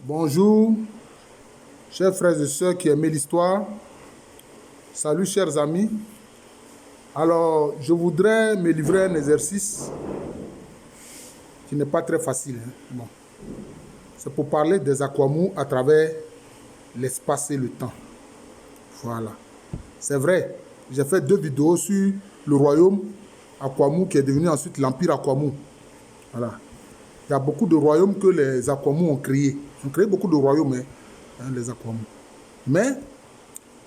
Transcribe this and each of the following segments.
Bonjour, chers frères et sœurs qui aiment l'histoire. Salut, chers amis. Alors, je voudrais me livrer un exercice qui n'est pas très facile. Bon. C'est pour parler des Aquamous à travers l'espace et le temps. Voilà. C'est vrai, j'ai fait 2 vidéos sur le royaume Aquamous qui est devenu ensuite l'empire Aquamous. Voilà. Il y a beaucoup de royaumes que les Aquamous ont créés. Ils ont créé beaucoup de royaumes, les Aquamous. Mais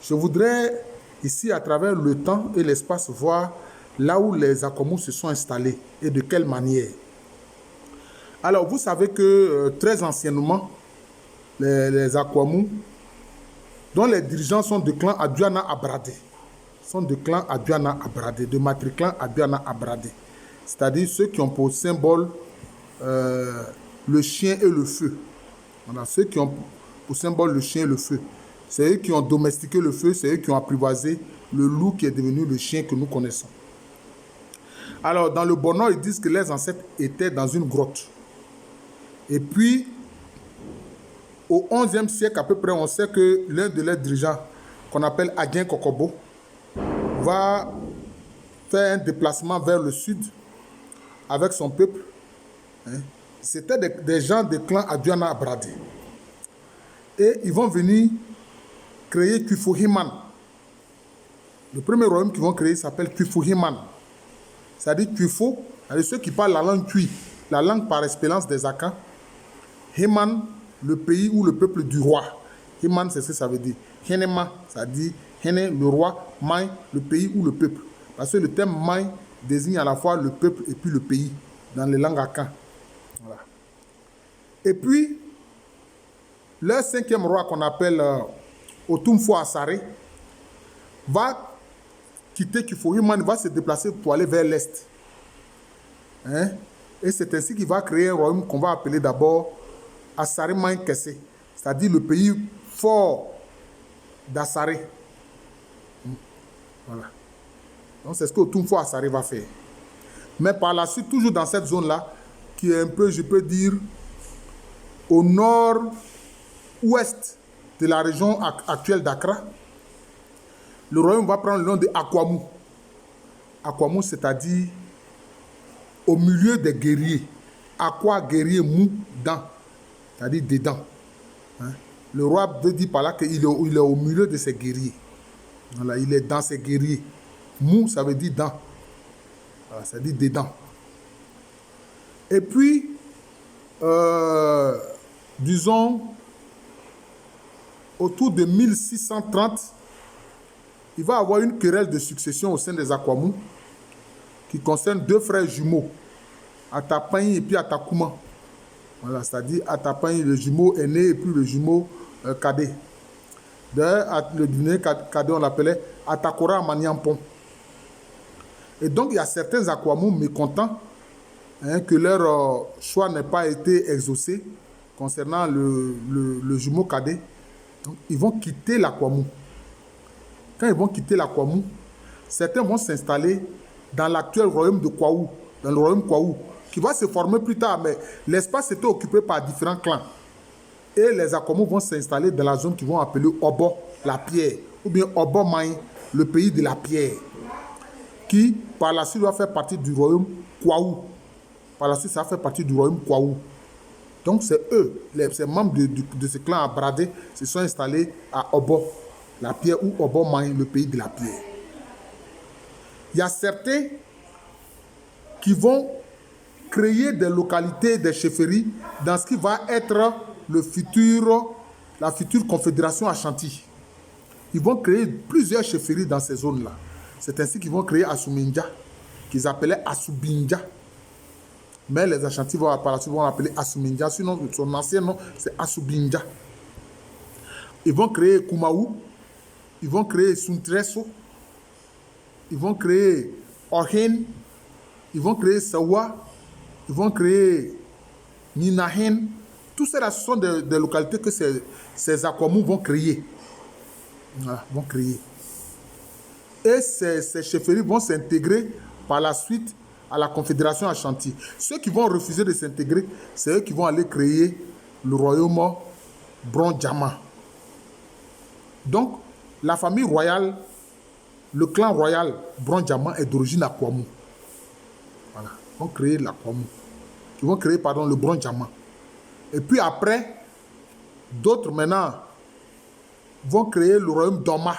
je voudrais ici, à travers le temps et l'espace, voir là où les Aquamous se sont installés et de quelle manière. Alors, vous savez que très anciennement, les Aquamous, dont les dirigeants sont du clan Aduana Abradé, de Matriclan Aduana Abradé. C'est-à-dire ceux qui ont pour symbole le chien et le feu. Voilà, ceux qui ont pour symbole le chien et le feu. C'est eux qui ont domestiqué le feu, c'est eux qui ont apprivoisé le loup qui est devenu le chien que nous connaissons. Alors, dans le Borno, ils disent que les ancêtres étaient dans une grotte. Et puis, au XIe siècle à peu près, on sait que l'un de leurs dirigeants, qu'on appelle Adien Kokobo, va faire un déplacement vers le sud avec son peuple. C'était des gens du clan Aduana Abradé. Et ils vont venir créer Kufuhiman. Le premier royaume qu'ils vont créer s'appelle Kufuhiman. C'est-à-dire Kufo, c'est-à-dire ceux qui parlent la langue Tui, la langue par excellence des Akans. Himan, le pays ou le peuple du roi. Himan, c'est ce que ça veut dire. Henema, ça dit Hene, le roi, Mai, le pays ou le peuple. Parce que le terme Mai désigne à la fois le peuple et puis le pays dans les langues Akans. Voilà. Et puis, le 5e roi qu'on appelle Otumfo Asare va quitter Kufuhiman, va se déplacer pour aller vers l'est. Et c'est ainsi qu'il va créer un royaume qu'on va appeler d'abord Asare Main Kesse, c'est-à-dire le pays fort d'Asare. Voilà. Donc c'est ce que Otumfo Asare va faire. Mais par la suite, toujours dans cette zone-là, qui est un peu, je peux dire, au nord-ouest de la région actuelle d'Accra, le royaume va prendre le nom de Aquamous. Aquamous, c'est-à-dire au milieu des guerriers. Aqua, guerrier, mou, dents, c'est-à-dire des dents. Le roi veut dire par là qu'il est au milieu de ses guerriers. Voilà, il est dans ses guerriers. Mou, ça veut dire dents. Voilà, ça veut dire des dents. Et puis, disons, autour de 1630, il va y avoir une querelle de succession au sein des Aquamous qui concerne 2 frères jumeaux, Atapain et puis Atakuma. Voilà, c'est-à-dire Atapain, le jumeau aîné et puis le jumeau cadet. D'ailleurs, le dîner cadet, on l'appelait Atakora Maniampon. Et donc, il y a certains Aquamous mécontents que leur choix n'ait pas été exaucé concernant le jumeau cadet. Donc, ils vont quitter l'Aquamous. Quand ils vont quitter l'Aquamous, certains vont s'installer dans l'actuel royaume de Kwaou, dans le royaume Kwaou, qui va se former plus tard, mais l'espace était occupé par différents clans. Et les Aquamous vont s'installer dans la zone qu'ils vont appeler Obo, la pierre, ou bien Obo Maï, le pays de la pierre, qui par la suite va faire partie du royaume Kwaou. Par la suite, ça va faire partie du royaume Kwaou. Donc c'est eux, ces membres de ce clan Abradé, se sont installés à Obo, la pierre, ou Obo Maï, le pays de la pierre. Il y a certains qui vont créer des localités, des chefferies dans ce qui va être la future confédération Ashanti. Ils vont créer plusieurs chefferies dans ces zones-là. C'est ainsi qu'ils vont créer Asuminja, qu'ils appelaient Asubinja. Mais les Ashanti vont l'appeler Asuminja, sinon son ancien nom c'est Asubinja. Ils vont créer Kumaou, ils vont créer Suntreso, ils vont créer Ohen, ils vont créer Sawa, ils vont créer Ninahen. Tout cela, ce sont des localités que ces Aquamous vont créer. Voilà, vont créer. Et ces chefferies vont s'intégrer par la suite à la Confédération Ashanti. Ceux qui vont refuser de s'intégrer, c'est eux qui vont aller créer le royaume Bron-Diamant. Donc, la famille royale, le clan royal Bron-Diamant est d'origine Akwamu. Voilà. Ils vont créer l'Akwamu. Ils vont créer, pardon, le Bron-Diamant. Et puis après, d'autres maintenant vont créer le royaume d'Oma.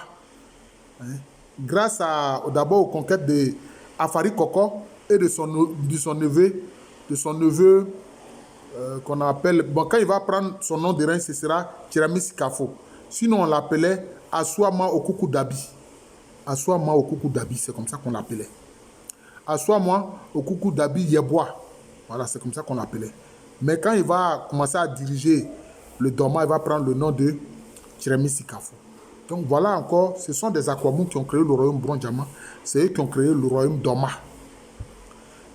Hein? Grâce d'abord aux conquêtes de Afari Koko et de son neveu qu'on appelle, bon, quand il va prendre son nom de reine, ce sera Tiramis Kafo. Sinon, on l'appelait Aswama Okuku Dabi. Aswama Okuku Dabi, c'est comme ça qu'on l'appelait. Aswama Okuku Dabi Yebois. Voilà, c'est comme ça qu'on l'appelait. Mais quand il va commencer à diriger le Doma, il va prendre le nom de Tiramis Kafo. Donc voilà encore, ce sont des Akwamu qui ont créé le royaume Bron-Diamant. C'est eux qui ont créé le royaume Doma.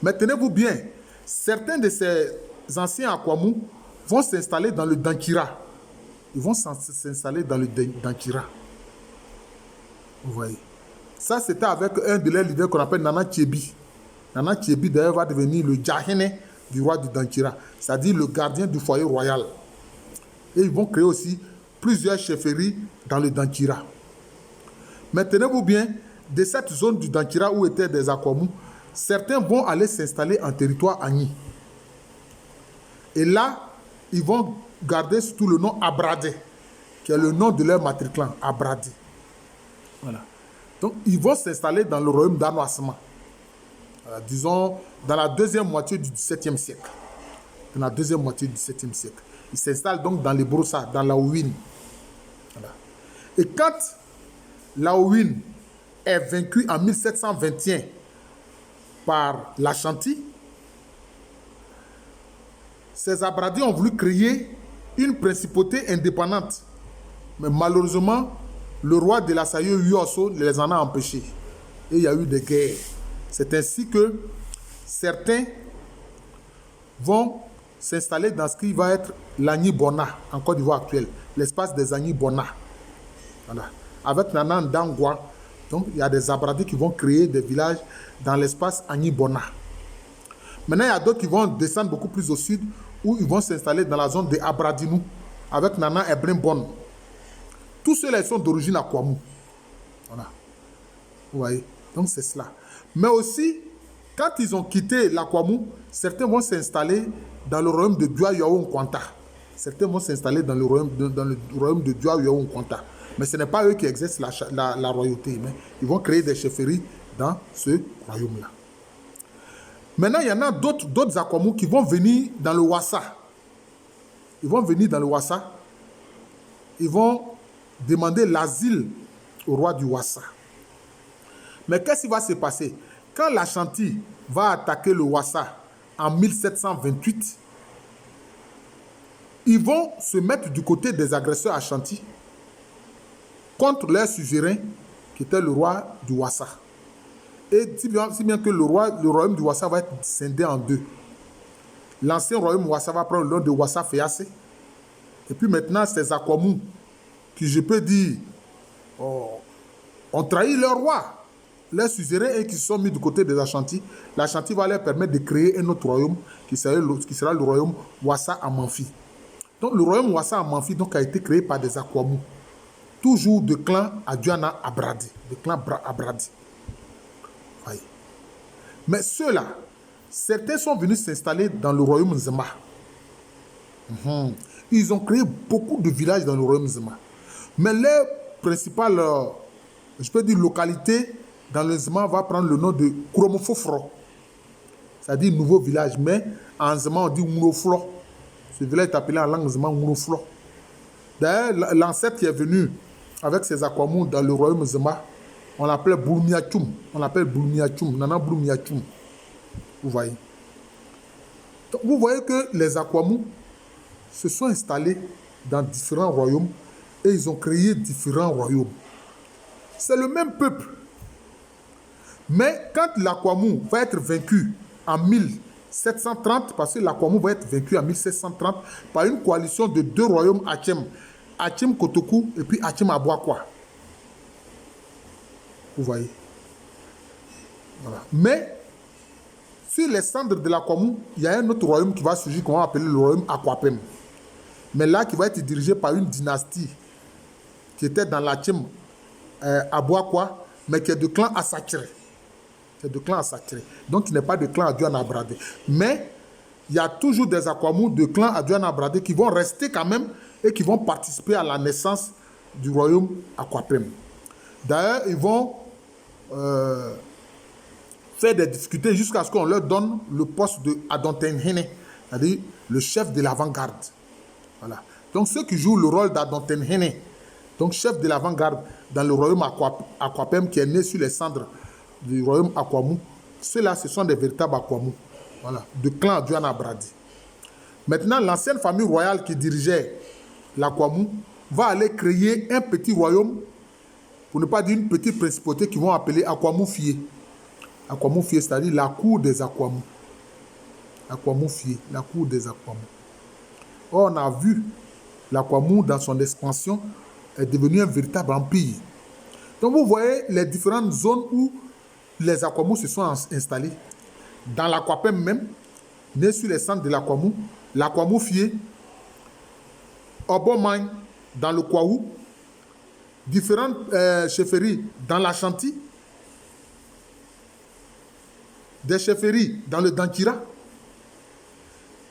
Mais tenez-vous bien, certains de ces anciens Akwamu vont s'installer dans le Dankira. Ils vont s'installer dans le Dankira. Vous voyez. Ça, c'était avec un de leurs leaders qu'on appelle Nana Tchebi. Nana Tchebi, d'ailleurs, va devenir le Djahene du roi du Dankira, c'est-à-dire le gardien du foyer royal. Et ils vont créer aussi plusieurs chefferies dans le Dankira. Mais tenez-vous bien, de cette zone du Dankira où étaient des Akwamu, certains vont aller s'installer en territoire Agni. Et là, ils vont garder surtout le nom Abradé, qui est le nom de leur matriclan, Abradé. Voilà. Donc, ils vont s'installer dans le royaume d'Anoasma. Disons, dans la deuxième moitié du XVIIe siècle. Dans la deuxième moitié du XVIIe siècle. Ils s'installent donc dans les Broussa, dans l'Aouine. Voilà. Et quand l'Aouine est vaincu en 1721 par l'Ashanti, ces Abradis ont voulu créer une principauté indépendante. Mais malheureusement, le roi de la Sayo Yuoso les en a empêchés. Et il y a eu des guerres. C'est ainsi que certains vont s'installer dans ce qui va être l'Agni Bona, en Côte d'Ivoire actuelle, l'espace des Agni Bona. Voilà. Avec Nana Ndangwa, donc il y a des Abradis qui vont créer des villages dans l'espace Agni Bona. Maintenant, il y a d'autres qui vont descendre beaucoup plus au sud, où ils vont s'installer dans la zone de Abradinou, avec Nana Ebrin-Bon. Tous ceux-là sont d'origine Akwamu. Voilà. Vous voyez? Donc c'est cela. Mais aussi, quand ils ont quitté l'Akwamu, certains vont s'installer dans le royaume de Dua-Yao-Nkwanta. Certains vont s'installer dans le royaume de Dua-Yao-Nkwanta. Mais ce n'est pas eux qui exercent la royauté. Mais ils vont créer des chefferies dans ce royaume-là. Maintenant, il y en a d'autres Akwamu qui vont venir dans le Wassa. Ils vont venir dans le Wassa. Ils vont demander l'asile au roi du Wassa. Mais qu'est-ce qui va se passer? Quand l'Ashanti va attaquer le Wassa en 1728, ils vont se mettre du côté des agresseurs Ashanti contre leur suzerain qui était le roi du Wassa. Et si bien que le royaume du Wassa va être scindé en deux. L'ancien royaume Wassa va prendre le nom de Wassa Féassé. Et puis maintenant, ces Akwamu, qui je peux dire, ont trahi leur roi, leur suzerain, et qui se sont mis du côté des Ashanti. L'Ashanti va leur permettre de créer un autre royaume qui sera le royaume Wassa Amanfi. Donc le royaume Wassa Amanfi donc, a été créé par des Akwamu. Toujours de clan Adjuana Abradi. De clan Abradi. Voyez. Mais ceux-là, certains sont venus s'installer dans le royaume Nzema. Ils ont créé beaucoup de villages dans le royaume Nzema. Mais leur principale, je peux dire, localité dans le Nzema va prendre le nom de Kuromofofro. C'est-à-dire nouveau village. Mais en Nzema, on dit Mouroflo. Ce village est appelé en langue Nzema Mouroflo. D'ailleurs, l'ancêtre qui est venu avec ses Akwamu dans le royaume Nzema, on l'appelle Bouloumiachoum. On l'appelle Bouloumiachoum. Nana Bouloumiachoum. Vous voyez. Donc, vous voyez que les Akwamu se sont installés dans différents royaumes et ils ont créé différents royaumes. C'est le même peuple. Mais quand l'Akwamu va être vaincu en 1730, parce que l'Akwamu va être vaincu en 1730 par une coalition de deux royaumes Achem, Achem Kotoku et puis Achem Abouakwa. Vous voyez. Voilà. Mais sur les cendres de l'Akwamu, il y a un autre royaume qui va surgir qu'on va appeler le royaume Akwapem. mais là qui va être dirigé par une dynastie qui était dans la team Abouakwa, mais qui est de clan Assakiré. C'est de clan Assakiré. Donc il n'est pas de clan Aduana Bradé. Mais il y a toujours des Akwamou de clan Aduana Bradé qui vont rester quand même et qui vont participer à la naissance du royaume Akwapem. D'ailleurs, ils vont faire des difficultés jusqu'à ce qu'on leur donne le poste de Adontenhene, c'est-à-dire le chef de l'avant-garde. Voilà. Donc ceux qui jouent le rôle d'Adontenhene, donc chef de l'avant-garde dans le royaume Akwapem qui est né sur les cendres du royaume Akwamou, ceux-là, ce sont des véritables Akwamou, voilà, de clan Aduana Bradi. Maintenant, l'ancienne famille royale qui dirigeait l'Akwamou va aller créer un petit royaume, pour ne pas dire une petite principauté qu'ils vont appeler Akwamou Fié. Akwamou Fié, c'est-à-dire la cour des Akwamou. Akwamou Fié, la cour des Akwamou. Or, on a vu l'Akwamou dans son expansion est devenu un véritable empire. Donc vous voyez les différentes zones où les Akwamou se sont installés. Dans l'Akwapem même, né sur les centres de l'Akwamou, l'Akwamou Fié, Obomagne dans le Kwaou, différentes chefferies dans l'Ashanti, des chefferies dans le Dankira,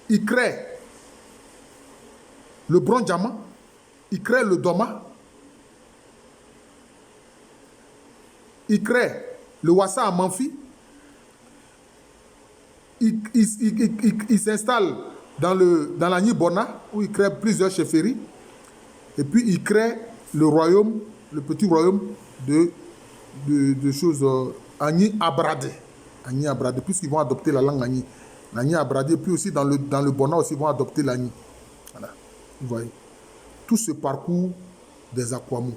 il crée le Bronjama, il crée le Doma, il crée le Wassa à Manfi, il s'installe dans la Nibona, où il crée plusieurs chefferies, et puis il crée le royaume, le petit royaume de choses Agni Abradé. Agni Abradé, puisqu'ils vont adopter la langue Agni. L'Agni Abradé, puis aussi dans le Bona aussi, ils vont adopter l'Agni. Voilà, vous voyez. Tout ce parcours des Akwamou.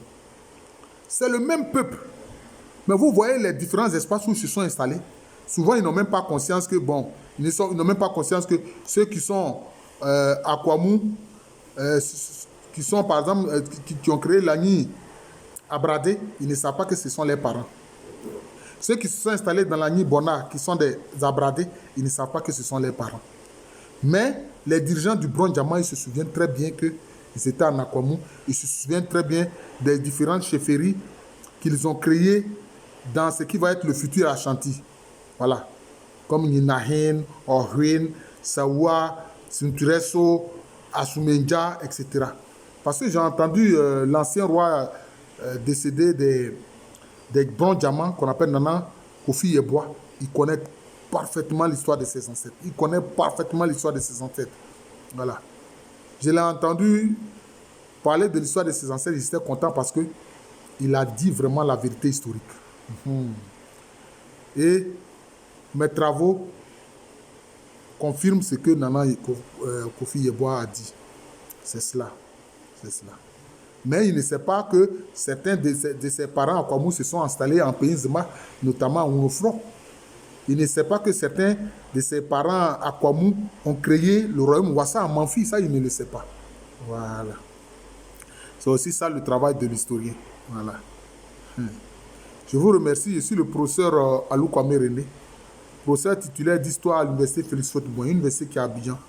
C'est le même peuple. Mais vous voyez les différents espaces où ils se sont installés. Souvent, ils n'ont même pas conscience que, bon, ils n'ont même pas conscience que ceux qui sont Akwamou, qui sont par exemple, qui ont créé l'Agni Abradé, ils ne savent pas que ce sont leurs parents. Ceux qui se sont installés dans l'Agni Bona, qui sont des Abradés, ils ne savent pas que ce sont leurs parents. Mais les dirigeants du Bronjama, ils se souviennent très bien qu'ils étaient en Akwamou. Ils se souviennent très bien des différentes chefferies qu'ils ont créées dans ce qui va être le futur Ashanti. Voilà. Comme Ninahen, Ohren, Sawa, Sintureso, Asumenja, etc. Parce que j'ai entendu l'ancien roi décédé des Bronjama, qu'on appelle Nana Kofi Yeboah. Il connaît parfaitement l'histoire de ses ancêtres. Il connaît parfaitement l'histoire de ses ancêtres. Voilà. Je l'ai entendu parler de l'histoire de ses ancêtres. J'étais content parce que il a dit vraiment la vérité historique. Et mes travaux confirment ce que Nana Kofi Yeboah a dit. C'est cela. C'est cela. Mais il ne sait pas que certains de ses parents à Kwamou se sont installés en pays Zema, notamment à Ounofro. Il ne sait pas que certains de ses parents à Kwamou ont créé le royaume Wassa à Manfi. Ça, il ne le sait pas. Voilà. C'est aussi ça le travail de l'historien. Voilà. Je vous remercie. Je suis le professeur Alou Kwame René, professeur titulaire d'histoire à l'université Félix Houphouët-Boigny, une université qui est à Abidjan.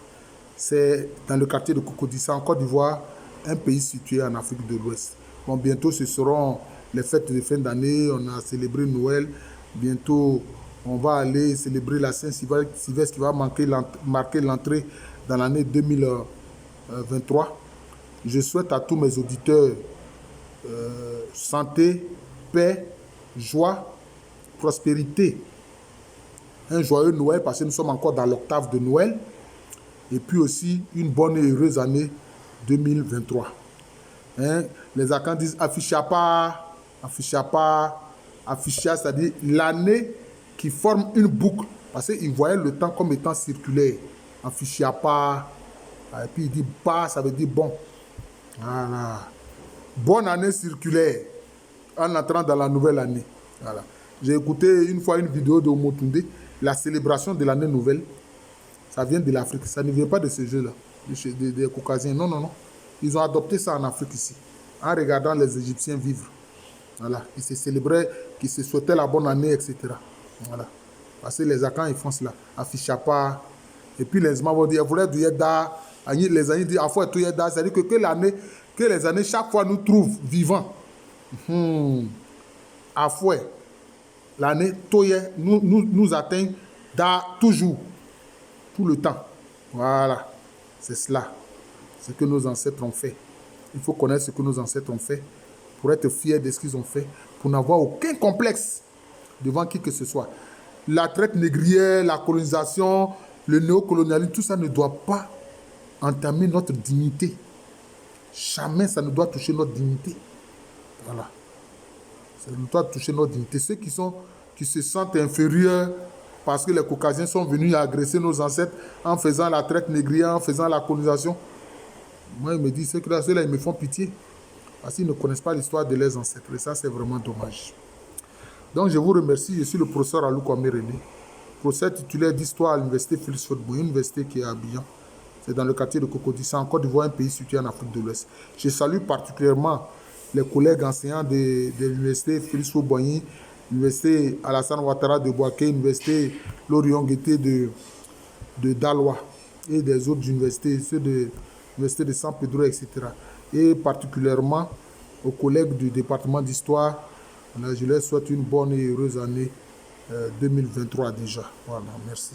C'est dans le quartier de Kokodissa, en Côte d'Ivoire, un pays situé en Afrique de l'Ouest. Bon, bientôt, ce seront les fêtes de fin d'année. On a célébré Noël. Bientôt, on va aller célébrer la Saint-Sylvestre qui va marquer l'entrée dans l'année 2023. Je souhaite à tous mes auditeurs santé, paix, joie, prospérité. Un joyeux Noël parce que nous sommes encore dans l'octave de Noël. Et puis aussi une bonne et heureuse année 2023. Hein? Les Akans disent affichapa, c'est-à-dire l'année qui forme une boucle. Parce qu'ils voyaient le temps comme étant circulaire. Affichapa. Et puis il dit pas, ça veut dire bon. Voilà. Bonne année circulaire en entrant dans la nouvelle année. Voilà. J'ai écouté une fois une vidéo de Omotunde, la célébration de l'année nouvelle. Ça vient de l'Afrique. Ça ne vient pas de ce jeu-là, des Caucasiens. Non, non, non. Ils ont adopté ça en Afrique ici, en regardant les Égyptiens vivre. Voilà. Ils se célébraient, qu'ils se souhaitaient la bonne année, etc. Voilà. Parce que les Akans, ils font cela. Affichapa. Et puis les Zma vont dire, vous voulez du Yeda, Les années disent, c'est-à-dire que les années, chaque fois, nous trouvent vivants. À fouet, l'année nous atteint toujours, tout le temps. Voilà, c'est cela, ce que nos ancêtres ont fait. Il faut connaître ce que nos ancêtres ont fait pour être fiers de ce qu'ils ont fait, pour n'avoir aucun complexe devant qui que ce soit. La traite négrière, la colonisation, le néocolonialisme, tout ça ne doit pas entamer notre dignité. Jamais ça ne doit toucher notre dignité. Voilà. Ça ne doit toucher notre dignité. Ceux qui se sentent inférieurs parce que les Caucasiens sont venus agresser nos ancêtres en faisant la traite négrière, en faisant la colonisation. Moi, ils me disent, ceux-là, ils me font pitié. Parce qu'ils ne connaissent pas l'histoire de leurs ancêtres. Et ça, c'est vraiment dommage. Donc, je vous remercie. Je suis le professeur Alou Kwame René, professeur titulaire d'histoire à l'université Félix Houphouët-Boigny, une université qui est à Abidjan. C'est dans le quartier de Cocody, en Côte d'Ivoire, un pays situé en Afrique de l'Ouest. Je salue particulièrement les collègues enseignants de l'université Félix Houphouët-Boigny, l'université Alassane Ouattara de Bouaké, l'université Lorion Guetté de Daloa et des autres universités, ceux de l'université de San Pedro, etc. Et particulièrement aux collègues du département d'histoire. Je leur souhaite une bonne et heureuse année 2023 déjà. Voilà, merci.